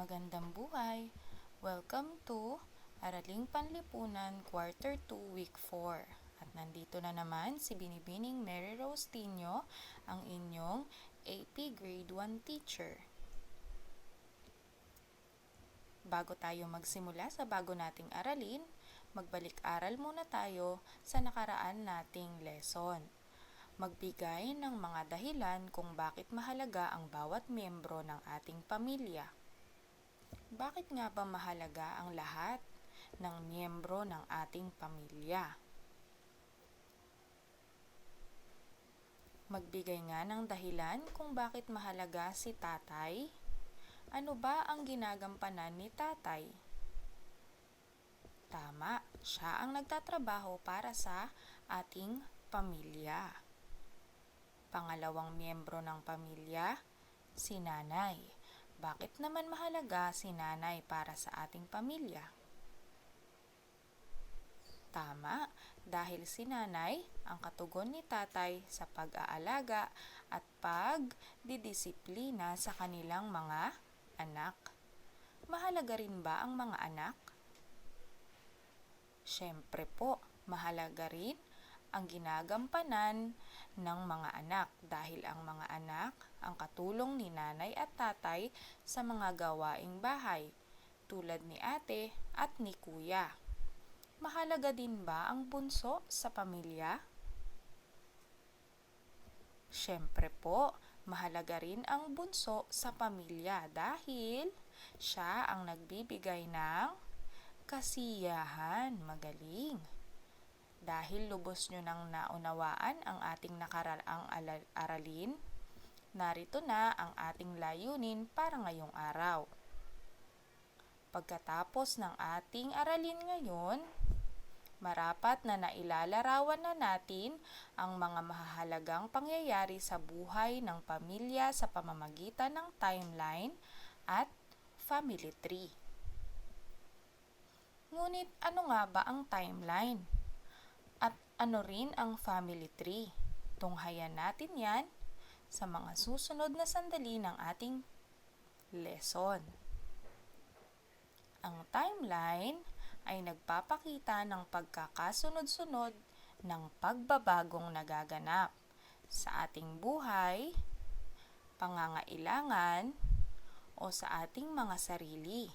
Magandang buhay! Welcome to Araling Panlipunan Quarter 2 Week 4. At nandito na naman si Binibining Mary Rose Tinio, ang inyong AP Grade 1 teacher. Bago tayo magsimula sa bago nating aralin, magbalik-aral muna tayo sa nakaraan nating lesson. Magbigay ng mga dahilan kung bakit mahalaga ang bawat miyembro ng ating pamilya. Bakit nga ba mahalaga ang lahat ng miyembro ng ating pamilya? Magbigay nga ng dahilan kung bakit mahalaga si tatay. Ano ba ang ginagampanan ni tatay? Tama, siya ang nagtatrabaho para sa ating pamilya. Pangalawang miyembro ng pamilya, si nanay. Bakit naman mahalaga si nanay para sa ating pamilya? Tama, dahil si nanay ang katugon ni tatay sa pag-aalaga at pagdidisiplina sa kanilang mga anak. Mahalaga rin ba ang mga anak? Siyempre po, mahalaga rin ang ginagampanan ng mga anak dahil ang mga anak ang katulong ni nanay at tatay sa mga gawaing bahay tulad ni ate at ni kuya. Mahalaga din ba ang bunso sa pamilya? Siyempre po, mahalaga rin ang bunso sa pamilya dahil siya ang nagbibigay ng kasiyahan. Magaling! Dahil lubos nyo nang naunawaan ang ating nakaraang aralin, narito na ang ating layunin para ngayong araw. Pagkatapos ng ating aralin ngayon, marapat na nailalarawan na natin ang mga mahahalagang pangyayari sa buhay ng pamilya sa pamamagitan ng timeline at family tree. Ngunit ano nga ba ang timeline? At ano rin ang family tree? Tunghayan natin yan sa mga susunod na sandali ng ating lesson. Ang timeline ay nagpapakita ng pagkakasunod-sunod ng pagbabagong nagaganap sa ating buhay, pangangailangan, o sa ating mga sarili.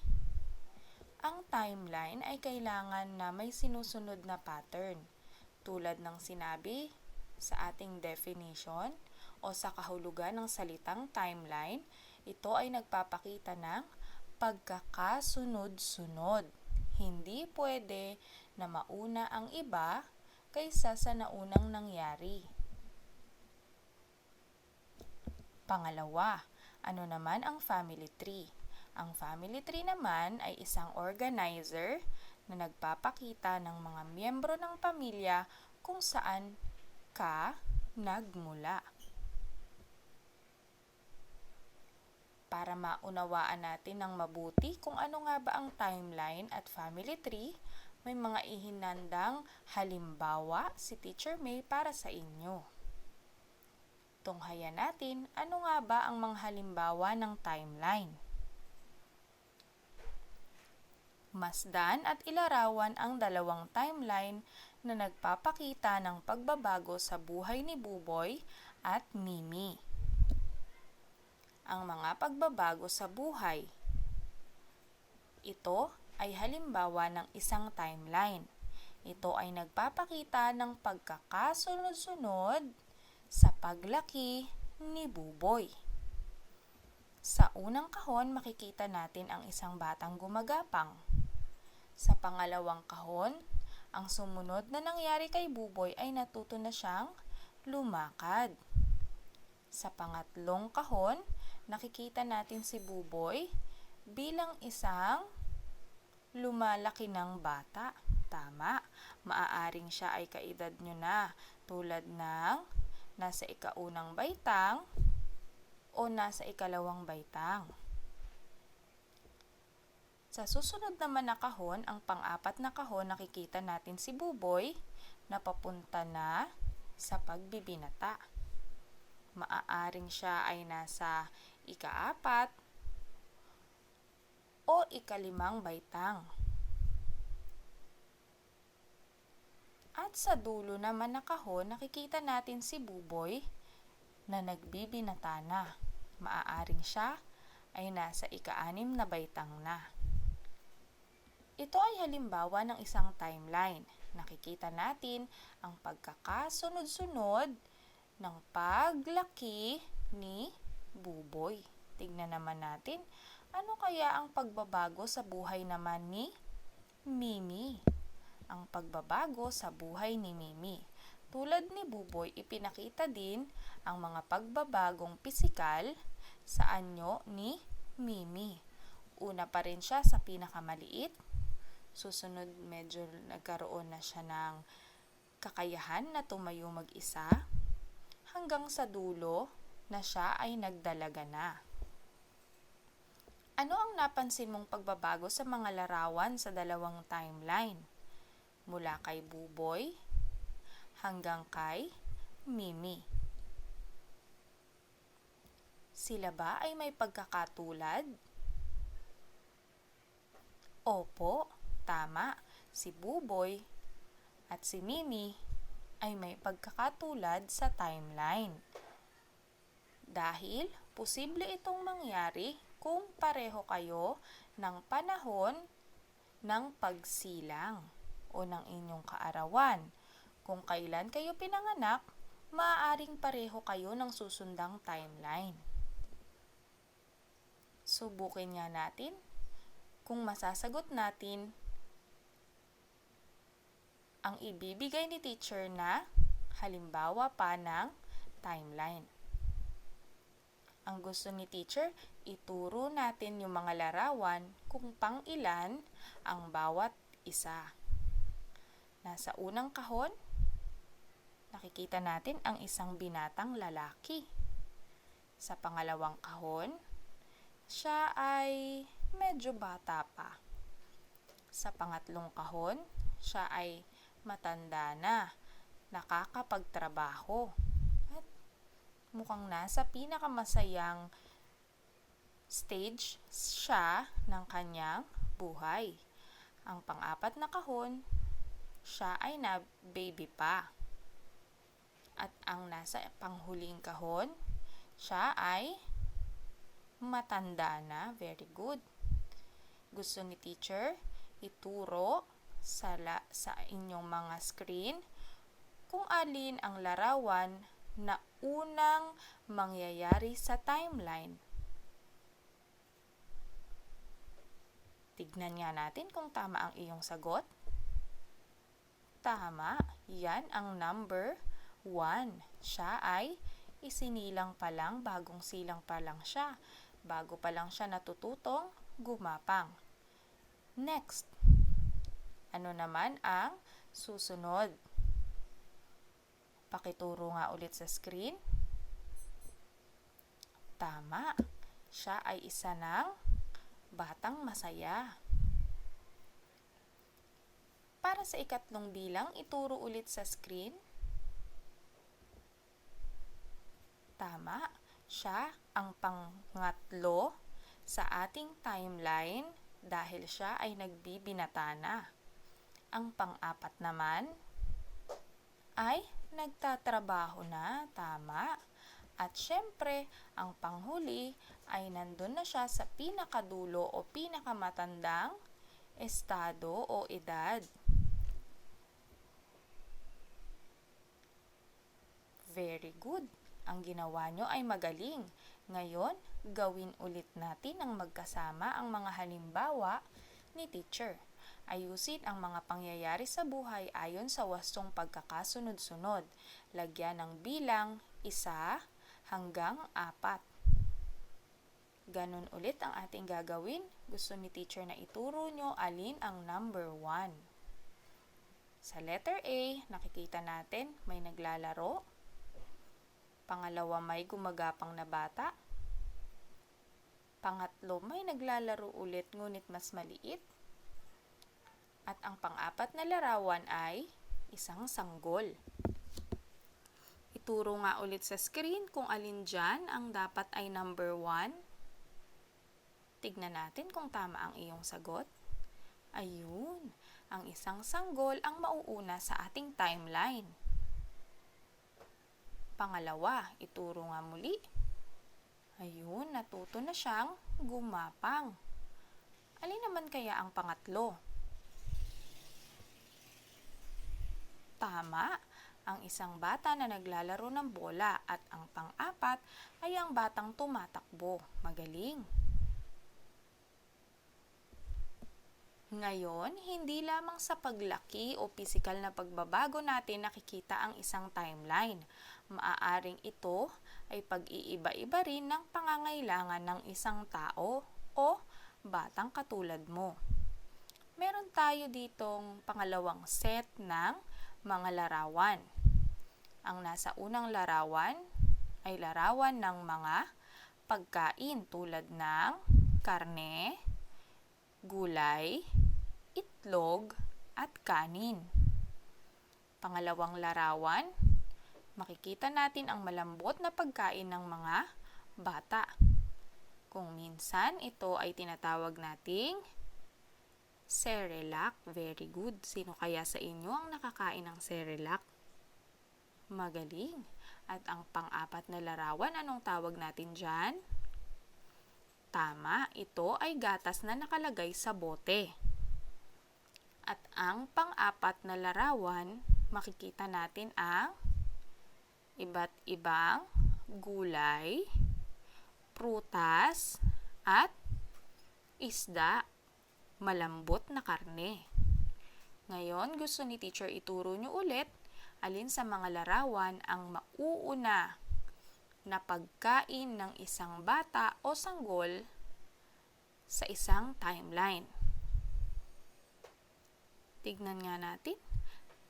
Ang timeline ay kailangan na may sinusunod na pattern. Tulad ng sinabi sa ating definition o sa kahulugan ng salitang timeline, ito ay nagpapakita ng pagkakasunod-sunod. Hindi pwede na mauna ang iba kaysa sa naunang nangyari. Pangalawa, ano naman ang family tree? Ang family tree naman ay isang organizer na nagpapakita ng mga miyembro ng pamilya kung saan ka nagmula. Para maunawaan natin ng mabuti kung ano nga ba ang timeline at family tree, may mga ihinandang halimbawa si Teacher May para sa inyo. Tunghayan natin ano nga ba ang mga halimbawa ng timeline. Masdan at ilarawan ang dalawang timeline na nagpapakita ng pagbabago sa buhay ni Buboy at Mimi. Ang mga pagbabago sa buhay. Ito ay halimbawa ng isang timeline. Ito ay nagpapakita ng pagkakasunod-sunod sa paglaki ni Buboy. Sa unang kahon, makikita natin ang isang batang gumagapang. Sa pangalawang kahon, ang sumunod na nangyari kay Buboy ay natuto na siyang lumakad. Sa pangatlong kahon, nakikita natin si Buboy bilang isang lumalaki ng bata. Tama, maaaring siya ay kaedad nyo na tulad ng nasa ika-unang baitang o nasa ikalawang baitang. Sa susunod naman na kahon, ang pang-apat na kahon, nakikita natin si Buboy na papunta na sa pagbibinata. Maaaring siya ay nasa ika-4 ikalimang baitang. At sa dulo naman ng kahon, nakikita natin si Buboy na nagbibinata na. Maaaring siya ay nasa ika-6 na baitang na. Ito ay halimbawa ng isang timeline. Nakikita natin ang pagkakasunod-sunod ng paglaki ni Buboy. Tignan naman natin, ano kaya ang pagbabago sa buhay naman ni Mimi? Ang pagbabago sa buhay ni Mimi. Tulad ni Buboy, ipinakita din ang mga pagbabagong pisikal sa anyo ni Mimi. Una pa rin siya sa pinakamaliit. Susunod, medyo nagkaroon na siya ng kakayahan na tumayo mag-isa. Hanggang sa dulo na siya ay nagdalaga na. Ano ang napansin mong pagbabago sa mga larawan sa dalawang timeline? Mula kay Buboy hanggang kay Mimi. Sila ba ay may pagkakatulad? Opo, tama. Si Buboy at si Mimi ay may pagkakatulad sa timeline. Dahil posible itong mangyari kung pareho kayo ng panahon ng pagsilang o ng inyong kaarawan. Kung kailan kayo pinanganak, maaaring pareho kayo ng susundang timeline. Subukin nga natin kung masasagot natin ang ibibigay ni teacher na halimbawa pa ng timeline. Ang gusto ni teacher, ituro natin yung mga larawan kung pang-ilan ang bawat isa. Nasa unang kahon, nakikita natin ang isang binatang lalaki. Sa pangalawang kahon, siya ay medyo bata pa. Sa pangatlong kahon, siya ay matanda na, nakakapagtrabaho. At mukhang nasa pinakamasayang stage siya ng kanyang buhay. Ang pang-apat na kahon, siya ay na-baby pa. At ang nasa panghuling kahon, siya ay matanda na. Very good. Gusto ni teacher ituro sa inyong mga screen kung alin ang larawan na unang mangyayari sa timeline. Tignan nga natin kung tama ang iyong sagot. Tama, yan ang number 1. Siya ay isinilang pa lang, bagong silang pa lang siya. Bago pa lang siya natututong gumapang. Next, ano naman ang susunod? Pakituro nga ulit sa screen. Tama, siya ay isa ng batang masaya. Para sa ikatlong bilang, ituro ulit sa screen. Tama, siya ang pangatlo sa ating timeline dahil siya ay nagbibinata na. Ang pang-apat naman ay nagtatrabaho na, tama. At syempre, ang panghuli ay nandun na siya sa pinakadulo o pinakamatandang estado o edad. Very good. Ang ginawa nyo ay magaling. Ngayon, gawin ulit natin ang magkasama ang mga halimbawa ni teacher. Ayusin ang mga pangyayari sa buhay ayon sa wastong pagkakasunod-sunod. Lagyan ng bilang 1 hanggang 4. Ganun ulit ang ating gagawin. Gusto ni teacher na ituro nyo alin ang number 1. Sa letter A, nakikita natin may naglalaro. Pangalawa, may gumagapang na bata. Pangatlo, may naglalaro ulit ngunit mas maliit. At ang pang-apat na larawan ay isang sanggol. Ituro nga ulit sa screen kung alin dyan ang dapat ay number 1. Tignan natin kung tama ang iyong sagot. Ayun, ang isang sanggol ang mauuna sa ating timeline. Pangalawa, ituro nga muli. Ayun, natuto na siyang gumapang. Alin naman kaya ang pangatlo? Tama, ang isang bata na naglalaro ng bola at ang pang-apat ay ang batang tumatakbo. Magaling! Ngayon, hindi lamang sa paglaki o pisikal na pagbabago natin nakikita ang isang timeline. Maaaring ito ay pag-iiba-iba rin ng pangangailangan ng isang tao o batang katulad mo. Meron tayo ditong pangalawang set ng mga larawan. Ang nasa unang larawan ay larawan ng mga pagkain tulad ng karne, gulay, itlog, at kanin. Pangalawang larawan, makikita natin ang malambot na pagkain ng mga bata. Kung minsan, ito ay tinatawag nating Cerelac. Very good. Sino kaya sa inyo ang nakakain ng Cerelac? Magaling. At ang pang-apat na larawan, anong tawag natin dyan? Tama, ito ay gatas na nakalagay sa bote. At ang pang-apat na larawan, makikita natin ang iba't ibang gulay, prutas, at isda, malambot na karne. Ngayon, gusto ni teacher ituro nyo ulit alin sa mga larawan ang mauuna na pagkain ng isang bata o sanggol sa isang timeline. Tignan nga natin.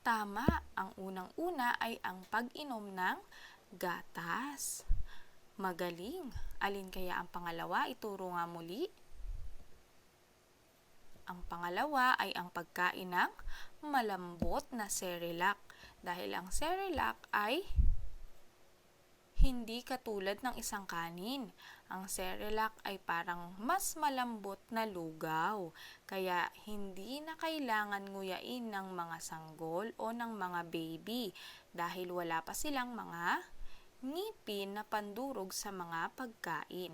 Tama, ang unang-una ay ang pag-inom ng gatas. Magaling. Alin kaya ang pangalawa? Ituro nga muli. Ang pangalawa ay ang pagkain ng malambot na Cerelac. Dahil ang Cerelac ay hindi katulad ng isang kanin. Ang Cerelac ay parang mas malambot na lugaw. Kaya hindi na kailangan nguyain ng mga sanggol o ng mga baby dahil wala pa silang mga ngipin na pandurog sa mga pagkain.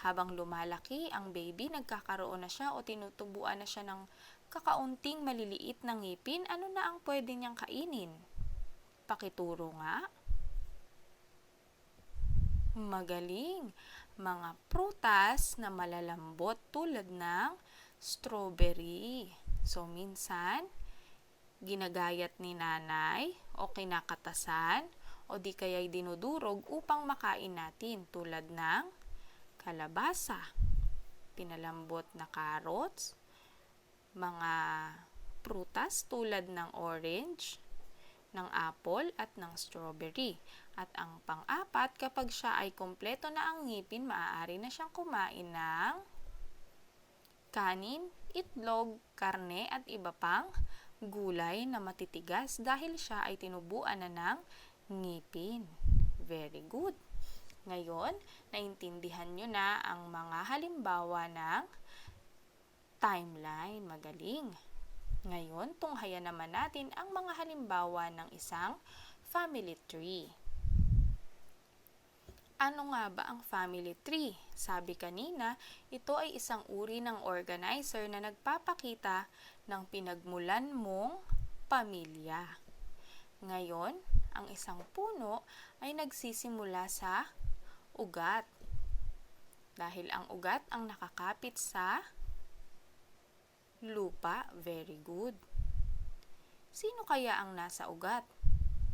Habang lumalaki ang baby, nagkakaroon na siya o tinutubuan na siya ng kakaunting maliliit na ngipin. Ano na ang pwede niyang kainin? Pakituro nga. Magaling! Mga prutas na malalambot tulad ng strawberry. So, minsan, ginagayat ni nanay o kinakatasan o di kaya'y dinudurog upang makain natin tulad ng kalabasa, pinalambot na carrots, mga prutas tulad ng orange, ng apple at ng strawberry. At ang pang-apat, kapag siya ay kompleto na ang ngipin, maaari na siyang kumain ng kanin, itlog, karne at iba pang gulay na matitigas dahil siya ay tinubuan na ng ngipin. Very good. Ngayon, naintindihan nyo na ang mga halimbawa ng timeline. Magaling. Ngayon, tunghayan naman natin ang mga halimbawa ng isang family tree. Ano nga ba ang family tree? Sabi kanina, ito ay isang uri ng organizer na nagpapakita ng pinagmulan mong pamilya. Ngayon, ang isang puno ay nagsisimula sa ugat. Dahil ang ugat ang nakakapit sa lupa. Very good. Sino kaya ang nasa ugat?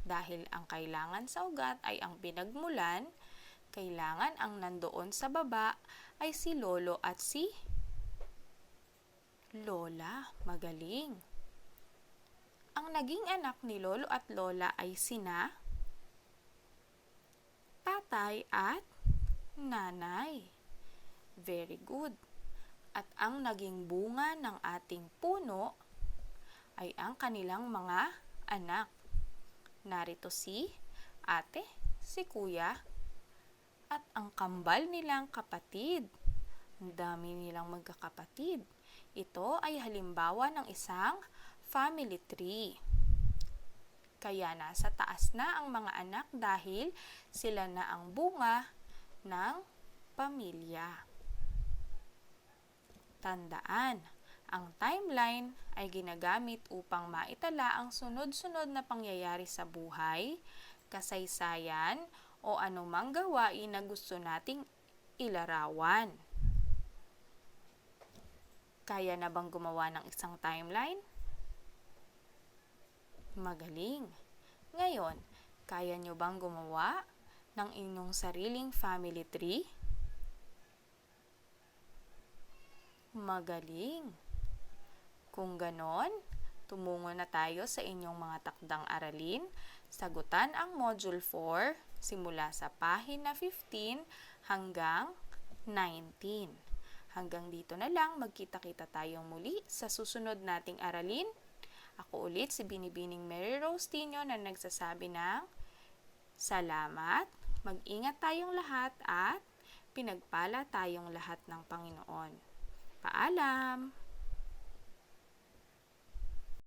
Dahil ang kailangan sa ugat ay ang pinagmulan, kailangan ang nandoon sa baba ay si lolo at si lola. Magaling. Ang naging anak ni lolo at lola ay sina tatay at nanay. Very good. At ang naging bunga ng ating puno ay ang kanilang mga anak. Narito si ate, si kuya, at ang kambal nilang kapatid. Ang dami nilang magkakapatid. Ito ay halimbawa ng isang family tree. Kaya nasa taas na ang mga anak dahil sila na ang bunga ng pamilya. Tandaan, ang timeline ay ginagamit upang maitala ang sunod-sunod na pangyayari sa buhay, kasaysayan, o anumang gawain na gusto nating ilarawan. Kaya na bang gumawa ng isang timeline? Magaling! Ngayon, kaya nyo bang gumawa ng inyong sariling family tree? Magaling! Kung ganon, tumungo na tayo sa inyong mga takdang aralin. Sagutan ang Module 4 simula sa pahina 15 hanggang 19. Hanggang dito na lang, magkita-kita tayong muli sa susunod nating aralin. Ako ulit si Binibining Mary Rose Tino na nagsasabi ng salamat, mag-ingat tayong lahat at pinagpala tayong lahat ng Panginoon. Paalam!